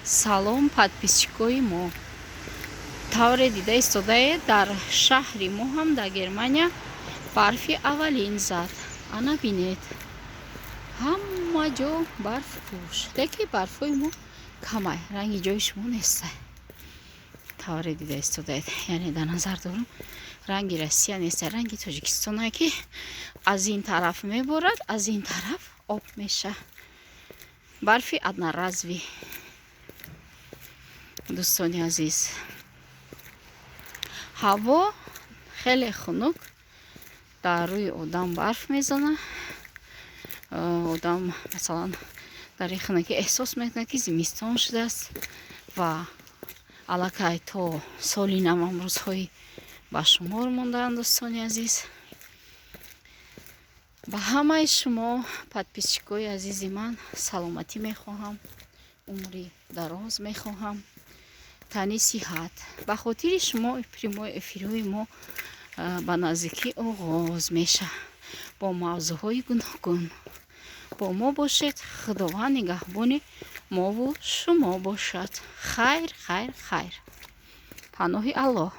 Салом, подписчикои мо. Тавре дида истодаед, дар шаҳри мо ҳам дар Германия барфи аввалин зад. Ана бинед. Ҳама ҷо барф пӯш. Леки барфҳои мо камай, ранги ҷои шумо нестай. Тавре дида истодаед. Яъне дар назар дорам ранги Россия нестай, ранги Тоҷикистонае ки аз ин тараф меборад, аз ин тараф об меша. Барфи одноразви. Дӯстони азиз, ҳаво хеле хунук дар рӯи одам барф мезана. Одам масалан дар ин хунукӣ эҳсос мекунад ки зимистон шудааст ва аллакай то соли нав рӯзҳои ба шумор мондаанд. Дӯстони азиз, ба ҳамаи шумо подписчикои азизи ман саломатӣ мехоҳам, умри дароз мехоҳам, тани сиҳат. Ба хотири шумо прямои эфирҳои мо ба наздикӣ оғоз меша бо мавзӯъҳои гуногун. Бо мо бошед. Худованд нигаҳбони мову шумо бошад. Хайр, хайр, хайр. Паноҳи Аллоҳ.